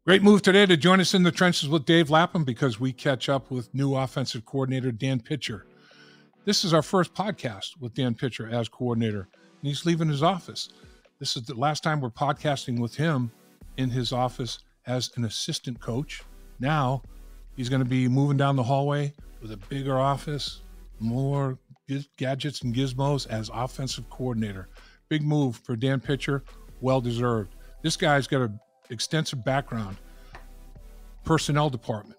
Great move today to join us in the trenches with Dave Lapham because we catch up with new offensive coordinator Dan Pitcher. This is our first podcast with Dan Pitcher as coordinator, and he's leaving his office. This is the last time we're podcasting with him in his office as an assistant coach. Now he's going to be moving down the hallway with a bigger office, more gadgets and gizmos as offensive coordinator. Big move for Dan Pitcher, well-deserved. This guy's got an extensive background, personnel department,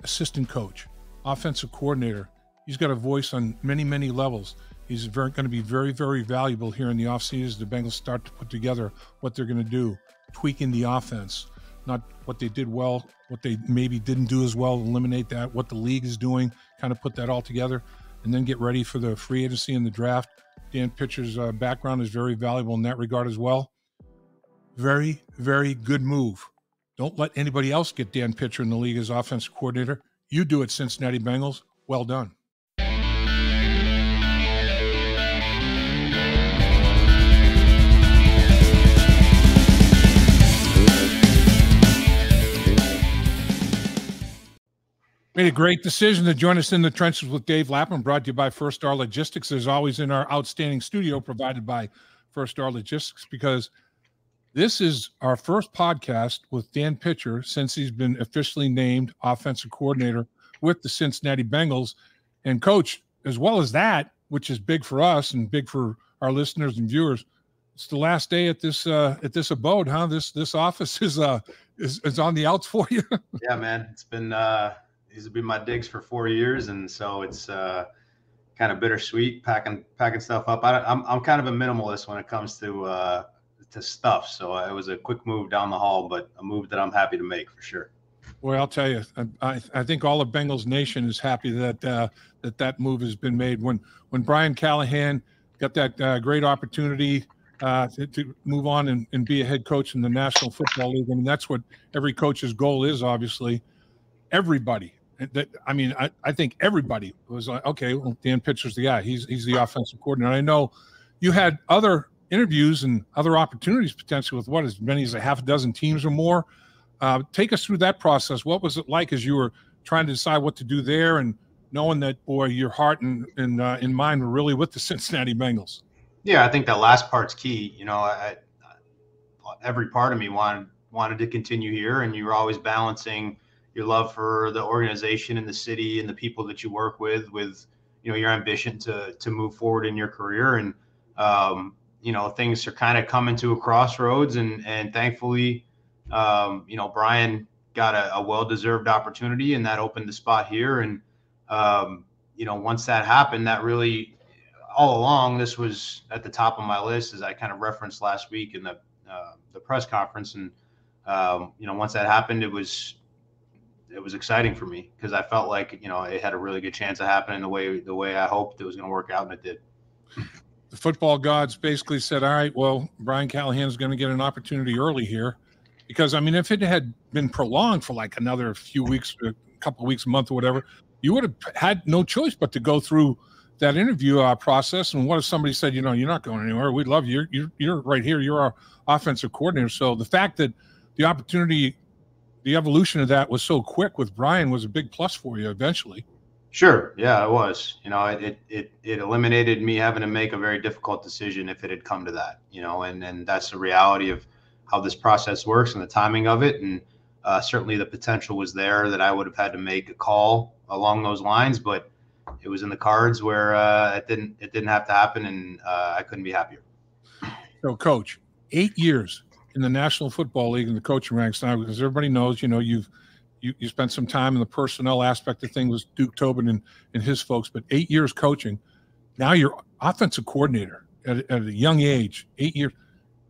assistant coach, offensive coordinator. He's got a voice on many, many levels. He's going to be very, very valuable here in the offseason as the Bengals start to put together what they're going to do, tweaking the offense, not what they did well, what they maybe didn't do as well, eliminate that, what the league is doing, kind of put that all together, and then get ready for the free agency and the draft. Dan Pitcher's background is very valuable in that regard as well. Very, very good move. Don't let anybody else get Dan Pitcher in the league as offensive coordinator. You do it, Cincinnati Bengals. Well done. Made a great decision to join us in the trenches with Dave Lapham, brought to you by First Star Logistics. There's always in our outstanding studio provided by First Star Logistics, because this is our first podcast with Dan Pitcher since he's been officially named offensive coordinator with the Cincinnati Bengals. And Coach, as well as that, which is big for us and big for our listeners and viewers, it's the last day at this abode, huh? This office is on the outs for you. Yeah, man. It's been these have been my digs for 4 years, and so it's kind of bittersweet packing stuff up. I'm kind of a minimalist when it comes to stuff, so it was a quick move down the hall, but a move that I'm happy to make for sure. Well, I'll tell you, I think all of Bengals Nation is happy that that move has been made. When Brian Callahan got that great opportunity to move on and be a head coach in the National Football League, I mean, that's what every coach's goal is, obviously. Everybody. I think everybody was like, okay, well, Dan Pitcher's the guy. He's the offensive coordinator. I know you had other interviews and other opportunities potentially with as many as a half a dozen teams or more. Take us through that process. What was it like as you were trying to decide what to do there, and knowing that, boy, your heart and mind were really with the Cincinnati Bengals? Yeah, I think that last part's key. You know, every part of me wanted to continue here, and you were always balancing your love for the organization and the city and the people that you work with, your ambition to move forward in your career. And, things are kind of coming to a crossroads, and thankfully, Brian got a well-deserved opportunity, and that opened the spot here. And, once that happened, that really, all along, this was at the top of my list, as I kind of referenced last week in the press conference. And, once that happened, it was exciting for me, because I felt like, it had a really good chance of happening the way I hoped it was going to work out, and it did. The football gods basically said, all right, well, Brian Callahan's going to get an opportunity early here, because, I mean, if it had been prolonged for like another few weeks, a couple of weeks, a month or whatever, you would have had no choice but to go through that interview process. And what if somebody said, you're not going anywhere. We love you. You're right here. You're our offensive coordinator. So the fact that the opportunity, the evolution of that was so quick with Brian was a big plus for you eventually. Sure. Yeah, it was. It eliminated me having to make a very difficult decision if it had come to that, and that's the reality of how this process works and the timing of it. And certainly the potential was there that I would have had to make a call along those lines, but it was in the cards where it didn't have to happen, and I couldn't be happier. So, Coach, 8 years in the National Football League in the coaching ranks now, because everybody knows, you spent some time in the personnel aspect of things with Duke Tobin and his folks, but 8 years coaching. Now you're offensive coordinator at a young age, 8 years.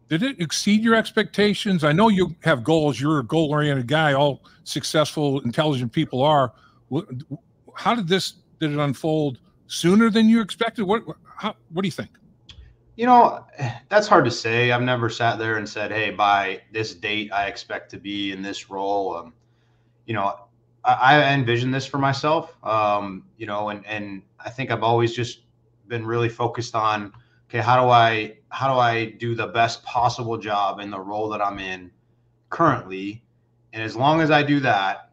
Did it exceed your expectations? I know you have goals. You're a goal-oriented guy. All successful, intelligent people are. How did it unfold sooner than you expected? What do you think? That's hard to say. I've never sat there and said, hey, by this date, I expect to be in this role. I envision this for myself, and I think I've always just been really focused on, okay, how do I do the best possible job in the role that I'm in currently, And as long as I do that,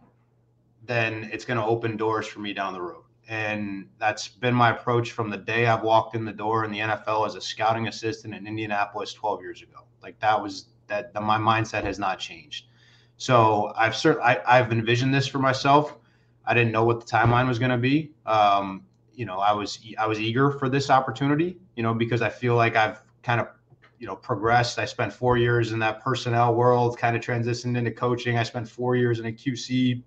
then it's going to open doors for me down the road. And that's been my approach from the day I've walked in the door in the NFL as a scouting assistant in Indianapolis 12 years ago. Like my mindset has not changed. So I've envisioned this for myself. I didn't know what the timeline was going to be. I was eager for this opportunity, because I feel like I've kind of, progressed. I spent 4 years in that personnel world, kind of transitioned into coaching. I spent 4 years in a QC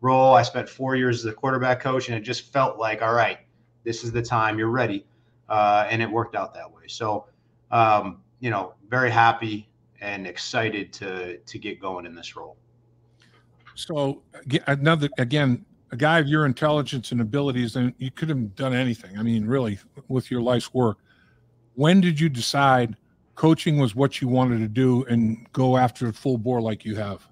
role. I spent 4 years as a quarterback coach, and it just felt like, all right, this is the time, you're ready. And it worked out that way. So, very happy and excited to get going in this role. So a guy of your intelligence and abilities, and you could have done anything. I mean, really, with your life's work. When did you decide coaching was what you wanted to do and go after it full bore like you have?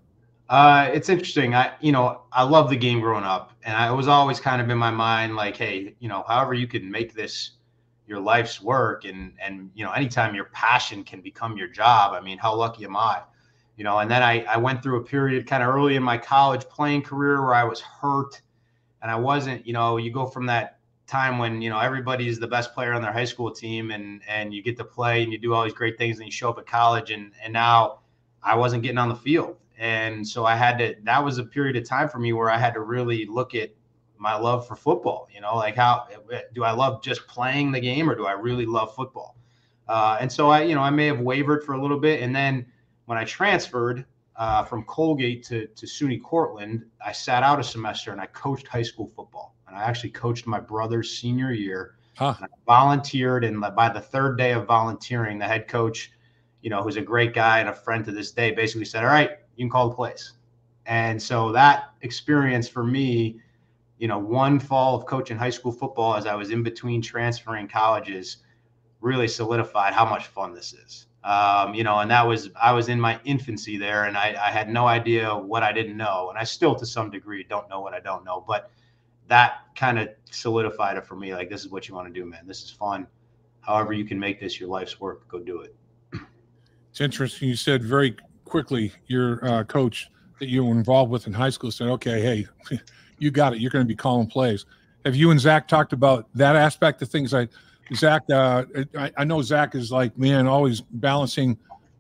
It's interesting. I love the game growing up, and I was always kind of in my mind, like, hey, however you can make this your life's work, and anytime your passion can become your job. I mean, how lucky am I? And then I went through a period kind of early in my college playing career where I was hurt, and I wasn't, you go from that time when, everybody's the best player on their high school team, and you get to play and you do all these great things, and you show up at college, and now I wasn't getting on the field. And so that was a period of time for me where I had to really look at my love for football, like how do I love just playing the game, or do I really love football? And so I may have wavered for a little bit. And then when I transferred from Colgate to SUNY Cortland, I sat out a semester and I coached high school football. And I actually coached my brother's senior year. And I volunteered. And by the third day of volunteering, the head coach, who's a great guy and a friend to this day, basically said, all right, you can call the plays. And so that experience for me, one fall of coaching high school football as I was in between transferring colleges, really solidified how much fun this is. And I was in my infancy there, and I had no idea what I didn't know. And I still, to some degree, don't know what I don't know, but that kind of solidified it for me. Like, this is what you want to do, man. This is fun. However you can make this your life's work, go do it. It's interesting. You said very quickly your coach that you were involved with in high school said, okay, hey, you got it. You're going to be calling plays. Have you and Zach talked about that aspect of things? I know Zach is like, man, always balancing.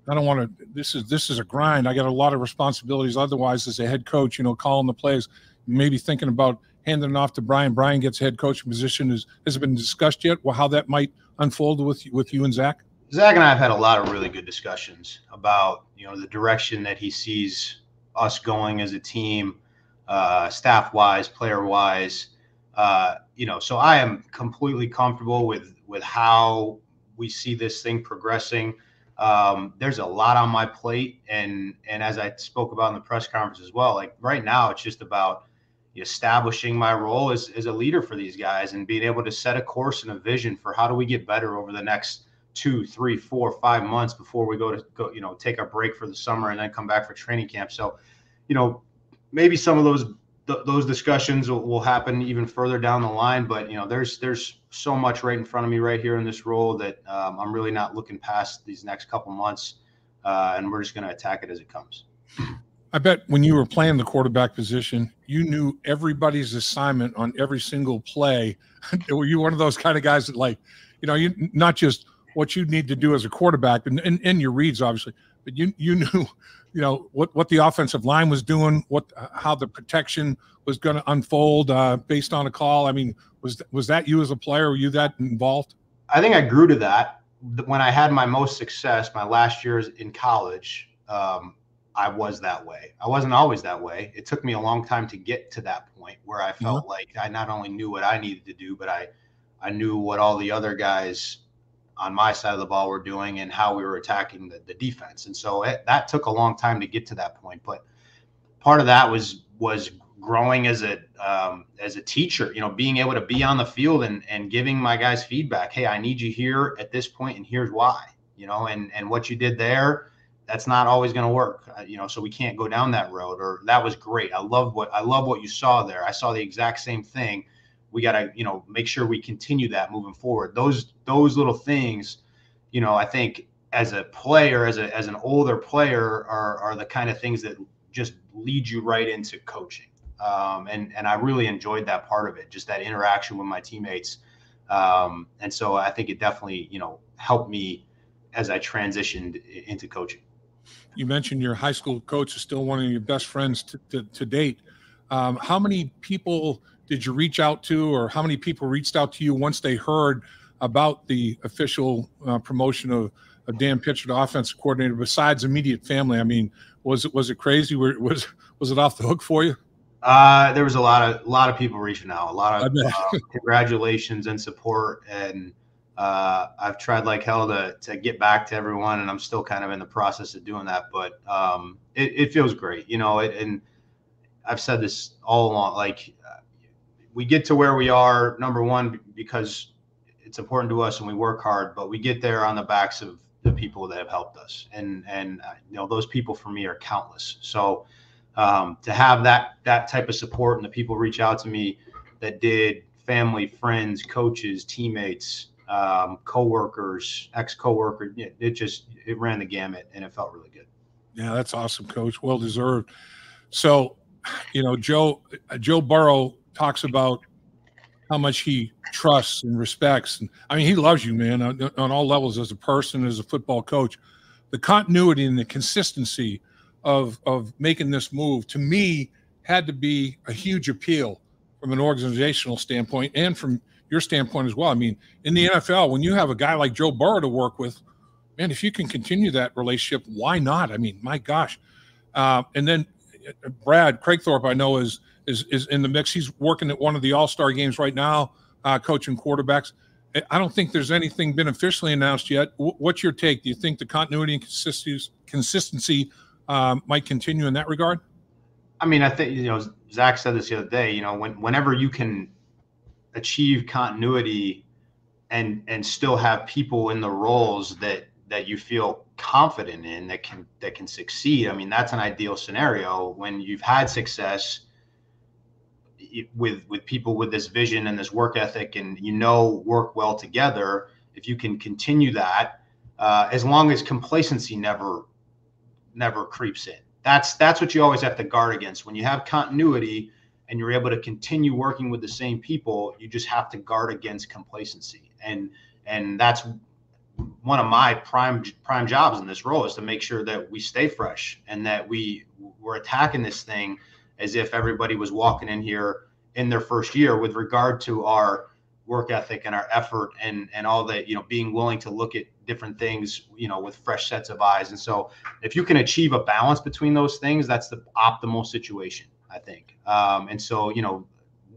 I don't want to, this is a grind. I got a lot of responsibilities. Otherwise, as a head coach, calling the plays, maybe thinking about handing it off to Brian. Brian gets a head coaching position. Has it been discussed yet? Well, how that might unfold with you and Zach? Zach and I have had a lot of really good discussions about, the direction that he sees us going as a team, staff-wise, player-wise. So I am completely comfortable with how we see this thing progressing. There's a lot on my plate, and as I spoke about in the press conference as well, like right now, it's just about establishing my role as a leader for these guys and being able to set a course and a vision for how do we get better over the next 2, 3, 4, 5 months before we go take our break for the summer and then come back for training camp. So, maybe some of those discussions will happen even further down the line, but there's so much right in front of me right here in this role that I'm really not looking past these next couple months, and we're just going to attack it as it comes. I bet when you were playing the quarterback position, you knew everybody's assignment on every single play. Were you one of those kind of guys that you not just what you need to do as a quarterback and your reads, obviously, but you knew, what the offensive line was doing, how the protection was going to unfold based on a call? I mean, was that you as a player? Were you that involved? I think I grew to that when I had my most success, my last years in college. I was that way. I wasn't always that way. It took me a long time to get to that point where I felt like I not only knew what I needed to do, but I knew what all the other guys on my side of the ball were doing and how we were attacking the defense. And so that took a long time to get to that point. But part of that was growing as a teacher, being able to be on the field and giving my guys feedback. Hey, I need you here at this point, and here's why, and what you did there, that's not always going to work, so we can't go down that road. Or that was great. I love what you saw there. I saw the exact same thing. We got to, make sure we continue that moving forward. Those little things, I think as a player, as an older player are the kind of things that just lead you right into coaching. And I really enjoyed that part of it, just that interaction with my teammates. And so I think it definitely, helped me as I transitioned into coaching. You mentioned your high school coach is still one of your best friends to date. How many people did you reach out to, or how many people reached out to you once they heard about the official promotion of Dan Pitcher to offensive coordinator, besides immediate family? I mean, was it crazy? Was it off the hook for you? There was a lot of people reaching out, a lot of congratulations and support. And I've tried like hell to get back to everyone, and I'm still kind of in the process of doing that. But it feels great, and I've said this all along, like we get to where we are, number one, because it's important to us and we work hard, but we get there on the backs of the people that have helped us. And those people for me are countless. So to have that type of support, and the people reach out to me that did, family, friends, coaches, teammates, coworkers, ex-coworkers, it ran the gamut, and it felt really good. Yeah, that's awesome, Coach. Well deserved. So, Joe Burrow talks about how much he trusts and respects. And I mean, he loves you, man, on all levels, as a person, as a football coach. The continuity and the consistency of making this move, to me, had to be a huge appeal from an organizational standpoint and from your standpoint as well. I mean, in the NFL, when you have a guy like Joe Burrow to work with, man, if you can continue that relationship, why not? I mean, my gosh. And then Brad Craigthorpe, I know, is in the mix. He's working at one of the All-Star games right now, coaching quarterbacks. I don't think there's anything been officially announced yet. What's your take? Do you think the continuity and consistency might continue in that regard? I mean, I think, Zach said this the other day, whenever you can achieve continuity and still have people in the roles that you feel confident in, that can succeed. I mean, that's an ideal scenario when you've had success with people with this vision and this work ethic, and work well together. If you can continue that, as long as complacency never creeps in, that's what you always have to guard against. When you have continuity and you're able to continue working with the same people, you just have to guard against complacency. And that's one of my prime jobs in this role, is to make sure that we stay fresh and that we're attacking this thing as if everybody was walking in here in their first year, with regard to our work ethic and our effort and all that, being willing to look at different things, with fresh sets of eyes. And so if you can achieve a balance between those things, that's the optimal situation, I think. And so,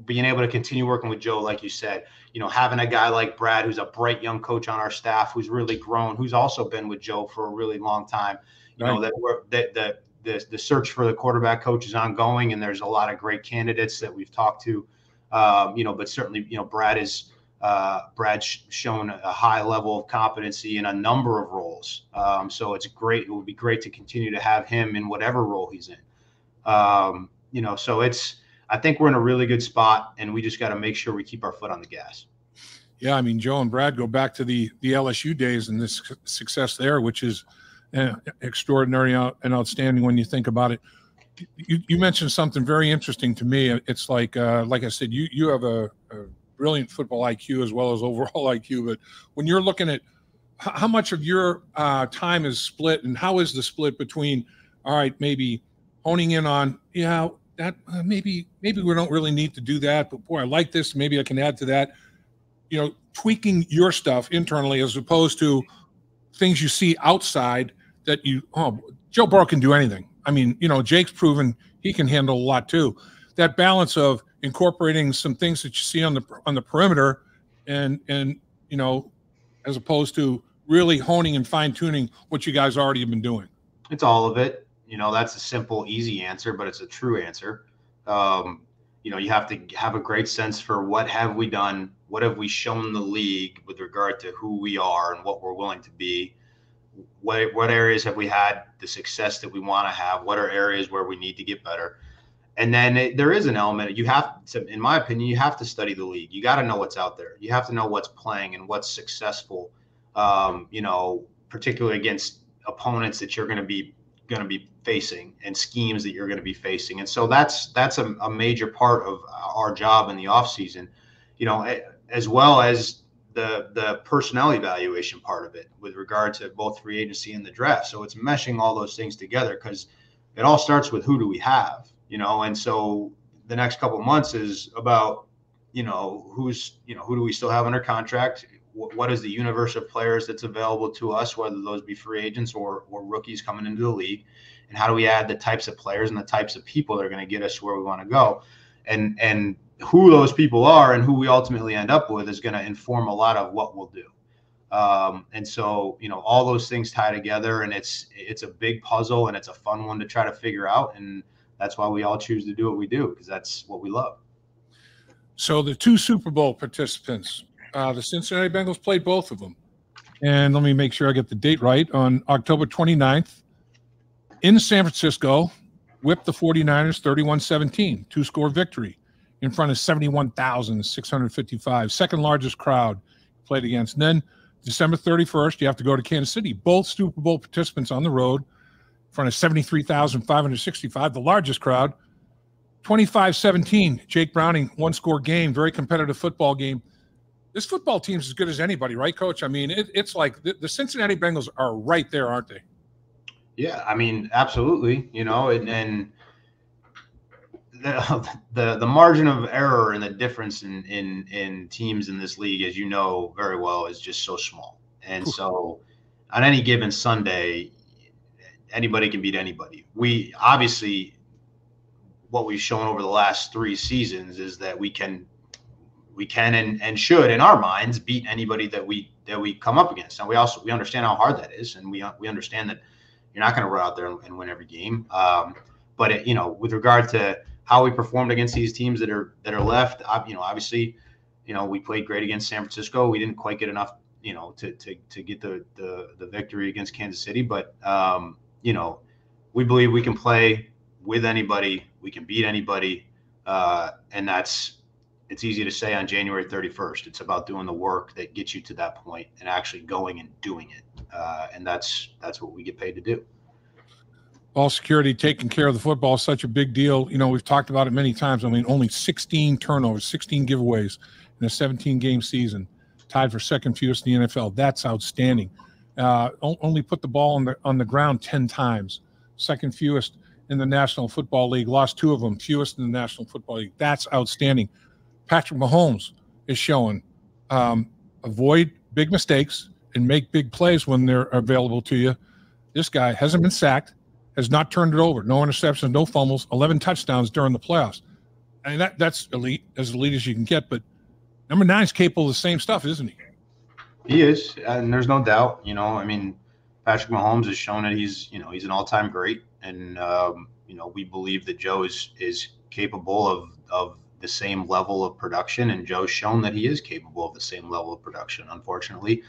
being able to continue working with Joe, like you said, having a guy like Brad, who's a bright young coach on our staff, who's really grown, who's also been with Joe for a really long time, the search for the quarterback coach is ongoing, and there's a lot of great candidates that we've talked to, but certainly, Brad's shown a high level of competency in a number of roles. So it's great. It would be great to continue to have him in whatever role he's in. So I think we're in a really good spot, and we just got to make sure we keep our foot on the gas. Yeah, I mean, Joe and Brad go back to the LSU days and this success there, which is extraordinary and outstanding when you think about it. You mentioned something very interesting to me. It's like I said, you have a brilliant football IQ as well as overall IQ. But when you're looking at how much of your time is split, and how is the split between, all right, maybe honing in on, that maybe we don't really need to do that, but boy, I like this, maybe I can add to that, tweaking your stuff internally, as opposed to things you see outside that Joe Burrow can do anything. I mean, Jake's proven he can handle a lot too. That balance of incorporating some things that you see on the perimeter and as opposed to really honing and fine tuning what you guys already have been doing. It's all of it. That's a simple, easy answer, but it's a true answer. You have to have a great sense for what have we done, what have we shown the league with regard to who we are and what we're willing to be. What areas have we had the success that we want to have? What are areas where we need to get better? And then there is an element, you have to, in my opinion, you have to study the league. You got to know what's out there. You have to know what's playing and what's successful, particularly against opponents that you're going to be going to be facing and schemes that you're going to be facing. And so that's a major part of our job in the off season, as well as the personnel evaluation part of it with regard to both free agency and the draft. So it's meshing all those things together, because it all starts with who do we have, and so the next couple of months is about, who do we still have under contract? What is the universe of players that's available to us, whether those be free agents or rookies coming into the league, and how do we add the types of players and the types of people that are going to get us where we want to go, and who those people are and who we ultimately end up with is going to inform a lot of what we'll do. And so, all those things tie together, and it's a big puzzle, and it's a fun one to try to figure out. And that's why we all choose to do what we do, because that's what we love. So the 2 Super Bowl participants, the Cincinnati Bengals played both of them. And let me make sure I get the date right. On October 29th, in San Francisco, whipped the 49ers 31-17, 2-score victory in front of 71,655, second largest crowd played against. And then December 31st, you have to go to Kansas City. Both Super Bowl participants on the road in front of 73,565, the largest crowd. 25-17, Jake Browning, 1-score game, very competitive football game. This football team's as good as anybody, right, Coach? I mean, it's like the Cincinnati Bengals are right there, aren't they? Yeah, I mean, absolutely. And the margin of error and the difference in teams in this league, as you know very well, is just so small. And so on any given Sunday, anybody can beat anybody. We obviously, what we've shown over the last 3 seasons is that we can and should, in our minds, beat anybody that we come up against. And we understand how hard that is, and we understand that you're not going to run out there and win every game. But with regard to how we performed against these teams that are left, obviously, we played great against San Francisco. We didn't quite get enough, to get the victory against Kansas City. But we believe we can play with anybody, we can beat anybody, and it's easy to say on January 31st. It's about doing the work that gets you to that point and actually going and doing it. And that's what we get paid to do. Ball security, taking care of the football is such a big deal. We've talked about it many times. I mean, only 16 turnovers, 16 giveaways in a 17-game season, tied for second fewest in the NFL. That's outstanding. Only put the ball on the ground 10 times, second fewest in the National Football League, lost 2 of them, fewest in the National Football League. That's outstanding. Patrick Mahomes is showing avoid big mistakes and make big plays when they're available to you. This guy hasn't been sacked, has not turned it over, no interceptions, no fumbles, 11 touchdowns during the playoffs. I mean, that's elite, as elite as you can get. But number 9 is capable of the same stuff, isn't he? He is, and there's no doubt. I mean, Patrick Mahomes has shown that he's an all-time great, and we believe that Joe is capable of the same level of production, and Joe's shown that he is capable of the same level of production. Unfortunately,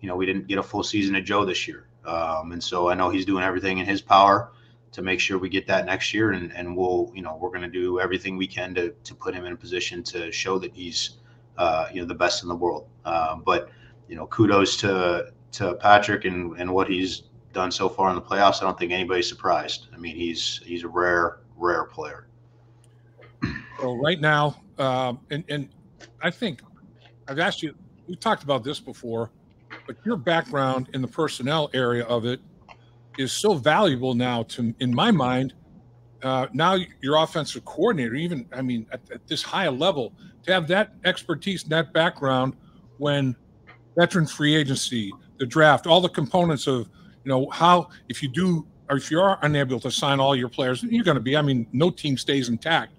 we didn't get a full season of Joe this year. And so I know he's doing everything in his power to make sure we get that next year. And we'll, we're going to do everything we can to put him in a position to show that he's, the best in the world. But, kudos to Patrick and what he's done so far in the playoffs. I don't think anybody's surprised. I mean, he's a rare player. So right now, and I think I've asked you, we talked about this before, but your background in the personnel area of it is so valuable now in my mind. Now your offensive coordinator, even, I mean, at this high level, to have that expertise and that background when veteran free agency, the draft, all the components of, how, if you are unable to sign all your players, you're going to be, I mean, no team stays intact,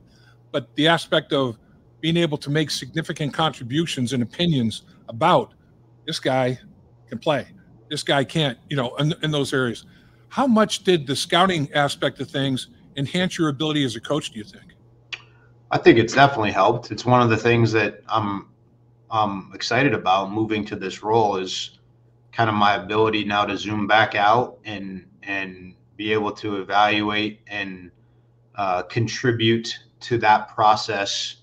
but the aspect of being able to make significant contributions and opinions about this guy can play, this guy can't, in those areas. How much did the scouting aspect of things enhance your ability as a coach, do you think? I think it's definitely helped. It's one of the things that I'm excited about moving to this role, is kind of my ability now to zoom back out and be able to evaluate and contribute to that process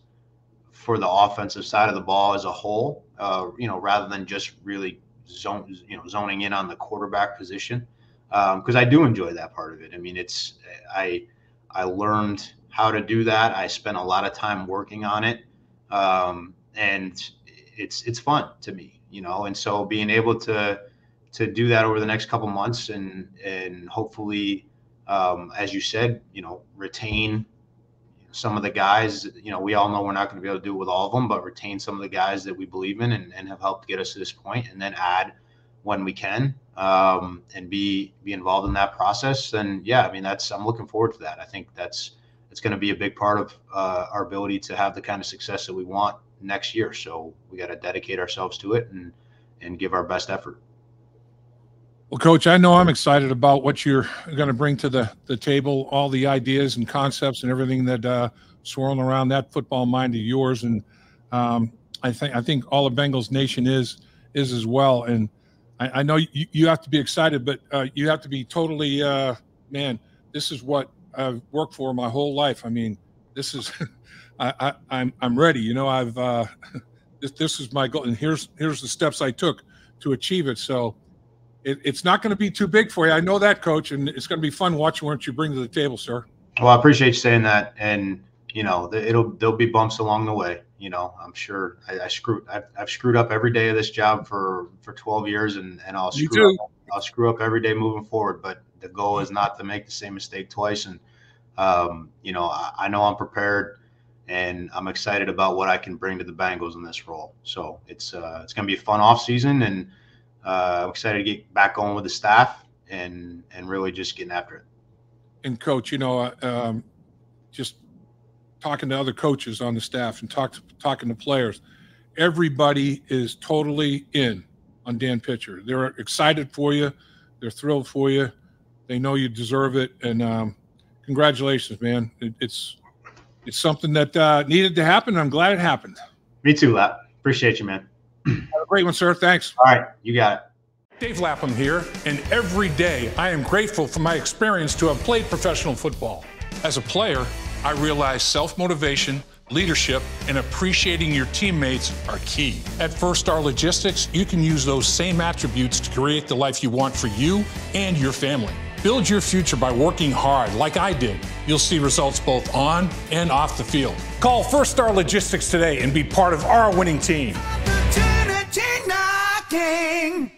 for the offensive side of the ball as a whole, rather than just really zoning in on the quarterback position. because I do enjoy that part of it. I mean, I learned how to do that. I spent a lot of time working on it, and it's fun to me, And so being able to do that over the next couple months and hopefully, as you said, retain some of the guys. We all know we're not going to be able to do it with all of them, but retain some of the guys that we believe in and have helped get us to this point, and then add when we can, and be involved in that process. And yeah, I mean, I'm looking forward to that. I think it's going to be a big part of our ability to have the kind of success that we want next year. So we got to dedicate ourselves to it and give our best effort. Well, Coach, I know I'm excited about what you're going to bring to the table, all the ideas and concepts and everything that swirling around that football mind of yours. And I think all of Bengals Nation is as well. And I know you have to be excited, but you have to be totally, man, this is what I've worked for my whole life. I mean, this is, I'm ready. This is my goal, and here's the steps I took to achieve it. So it's not going to be too big for you. I know that, Coach, and it's going to be fun watching what you bring to the table, sir. Well, I appreciate you saying that, and there'll be bumps along the way. I'm sure I've screwed up every day of this job for 12 years, and I'll screw up every day moving forward. But the goal is not to make the same mistake twice. And I know I'm prepared, and I'm excited about what I can bring to the Bengals in this role. So it's going to be a fun off season, and I'm excited to get back going with the staff and really just getting after it. And Coach, just talking to other coaches on the staff and talking to players, everybody is totally in on Dan Pitcher. They're excited for you. They're thrilled for you. They know you deserve it. And congratulations, man. It's something that needed to happen. I'm glad it happened. Me too, Lap. Appreciate you, man. Have a great one, sir. Thanks. All right. You got it. Dave Lapham here, and every day I am grateful for my experience to have played professional football. As a player, I realize self-motivation, leadership, and appreciating your teammates are key. At First Star Logistics, you can use those same attributes to create the life you want for you and your family. Build your future by working hard like I did. You'll see results both on and off the field. Call First Star Logistics today and be part of our winning team. Opportunity knocking.